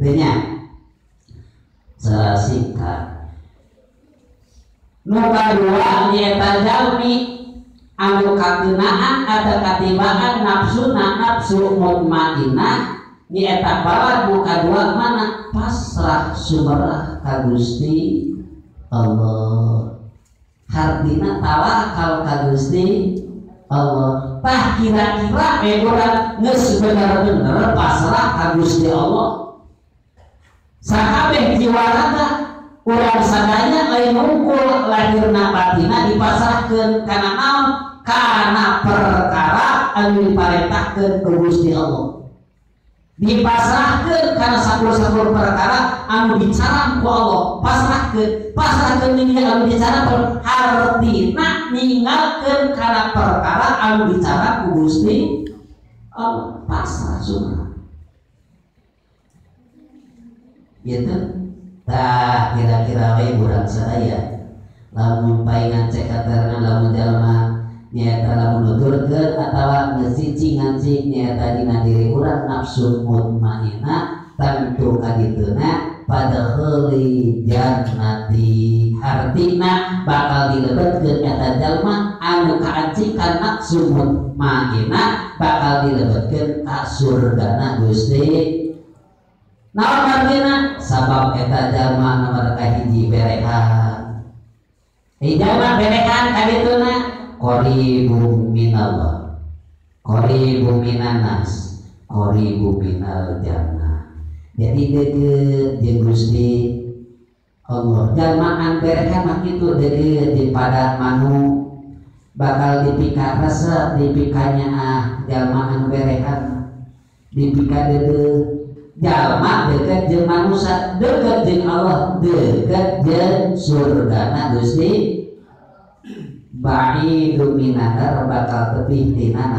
Intinya singkat nu kadua nyaeta jalmi anu kageunaan ada katibaan nafsu mutmainnah nyaeta bala nu kadua mana pasrah sumerah ka Gusti Allah hartina tawakal ka Gusti Allah. Tah kira-kira urang geus bener-bener pasrah ka Gusti Allah. Sakabeh jiwa raga urang sadaya lain unggul lahirna batina dipasrahkeun kana naon? Kana perkara anu diparentahkeun ku Gusti Allah. Dipasrahkeun kana sakur-sakur perkara anu dicaram ku Allah. Pasrahkeun ini anu dicaram artina ninggalkeun kana perkara anu dicaram ku Gusti Allah. Pasrah sunnah. Gitu. Tah kira-kira we urang sadaya lamun paingan cek katerna lamun jalma nyaeta lamun nuturkeun atawa ngecicing ngancing nyaeta dina diri urang nafsu mutmainnah tentu kadituna pada heuli jannati artina bakal dilebetkeun eta jalma anu kaancikan nafsu mutmainnah bakal dilebetkeun ka surgana Gusti. Naon artina sabab eta jalma nomor kahiji berehan. Jalma berehan kadituna qaribun minallah, qaribun minanas, qaribun minal jannah. Jadi deukeut jeung Gusti Allah. Jalmaan berehan mah kitu deukeut di padan manu bakal dipika resep dipikanya jalmaan berehan dipika deukeut jalma deket jeung manusia deket jeung Allah deket jeung surgana Gusti ba'idu minar bakal tebih tina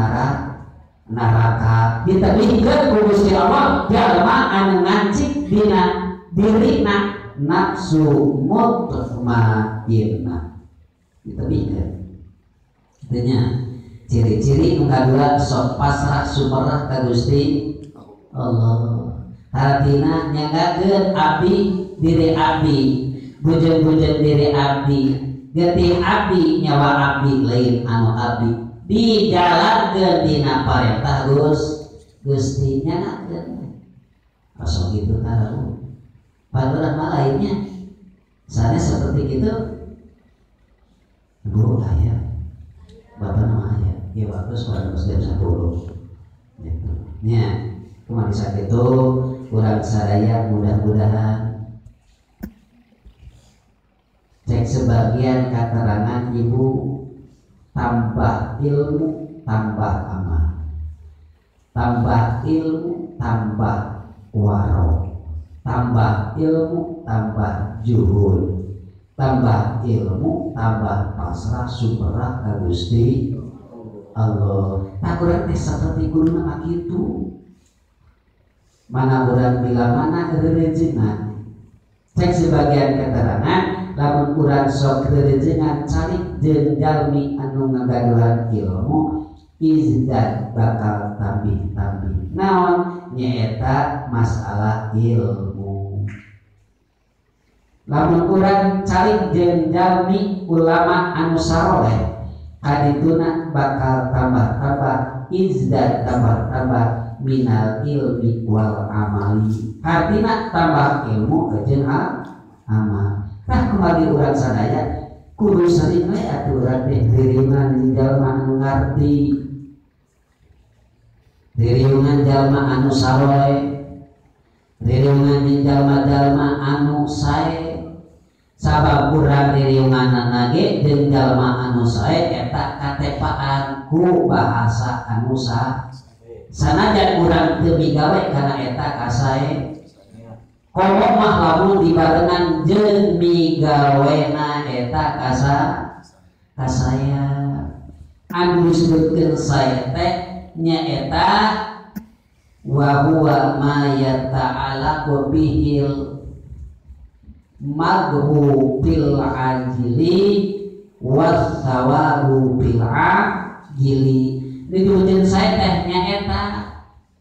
neraka ditebihkeun ku Gusti Allah jalma anu ngancik dina dirina nafsu mutmainnah ditebihkeun. Artinya ciri-ciri nu kadua sok pasrah sumerah ka Gusti Allah. Artina nyanggakeun abdi diri abdi bujeng-bujeng diri abdi getih abdi nyawa abdi lain anu abdi dijalankeun dina parentah Gusti nyanggakeun asal gitu tahu panturan lainnya sanes seperti itu guru aya bapak nama aya ya bagus pada muslim 10 gitu nya cuma di saat itu kurang sadaya mudah-mudahan cek sebagian keterangan ibu tambah ilmu tambah amal, tambah ilmu tambah waro, tambah ilmu tambah juhud, tambah ilmu tambah pasrah sumerah ka Gusti Allah. Tak kurang seperti guru nama gitu. Mana urang bila mana kerejengan cek sebagian keterangan lamun urang sok kerejengan cari jeung jalmi anu ngagaduhan ilmu izdat bakal tambih-tambih naon nyaeta masalah ilmu. Lamun urang cari jeung jalmi ulama anu saroleh kadituna bakal tambah-tambah izdat tambah-tambah minal ilmi wal amali artina tambah ilmu jeung amal. Tah kembali urang sadaya kudu sering we aturan teh diriungan di jalma anu ngarti diriungan jalma anu saroe diriungan di jalma-jalma anu sae sabab urang diriungan ge jeung jalma anu sae eta katepaan ku bahasa anu sanajan urang teu migawe kana eta kasae komo mah lamun dibarengan jeung migawena eta kasaya anu disebutkeun sae teh nyaeta wa huwa ma yata'allaqu bihil maghu bil ajili was sawabu bil ajili. Didujeun sae teh nyaeta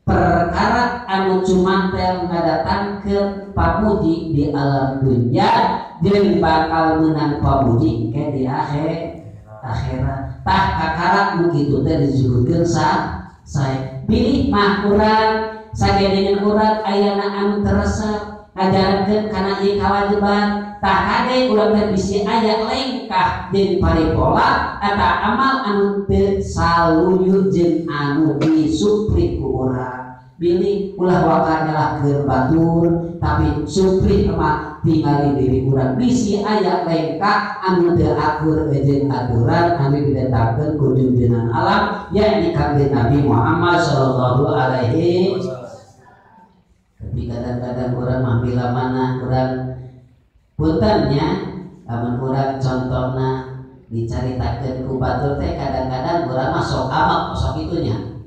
perkara anu cumantel ngadatangkeun pamuji di alam dunia jeung bakal meunang pamuji ke di akhirat. Tah kakara nu kitu teh disebutkeun sae pilih mah urang sagedengan urang ayana anu teresep ngajarankeun kana ieu kawajiban tah kade urang teh bisi aya lengkah jeung paripola eta amal anu teu saluyu jeung anu disupri ku urang. Bilih ulah wakanya keur batur tapi supri mah tingali diri urang bisi aya lengkah anu teu akur jeung aturan anu ditetapkeun ku junjungan alam yakni kanjeng Nabi Muhammad sallallahu alaihi wasallam. Tapi kadang-kadang urang mah bila mana urang puntennya lamun urang contona dicaritakeun ku batur teh kadang-kadang urang mah sok amal sok itunya.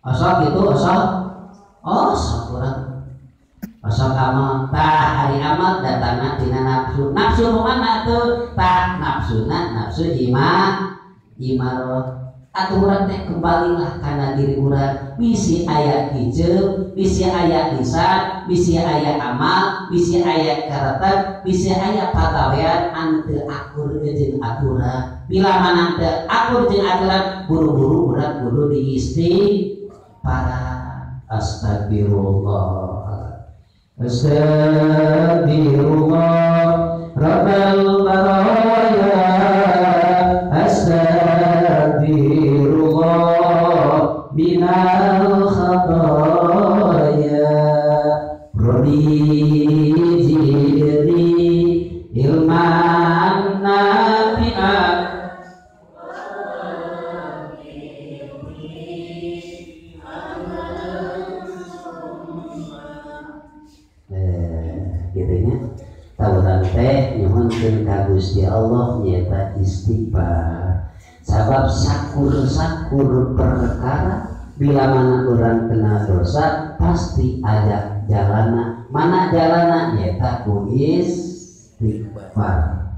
Sok itu sok urang sok amal tah hari amal datangna tina nafsu mana tuh tah nafsu imarah aturan teh kembalilah kana diri urang bisi aya hijau bisi aya lisan bisi aya amal bisi aya karakter bisi aya pagawean anu teu akur jeung aturan bila mana teu akur jeung aturan buru-buru urang kudu diistighfar. Astagfirullah Rabbal baraya Astagfirullah minal khataya Rabbi zidni ilman nafi'an gitunya tawuran teh nyuhunkeun ka Gusti Allah nyaeta istighfar sabab sakur perkara bila mana urang kena dosa pasti ada jalana mana jalana nyaeta ku istighfar.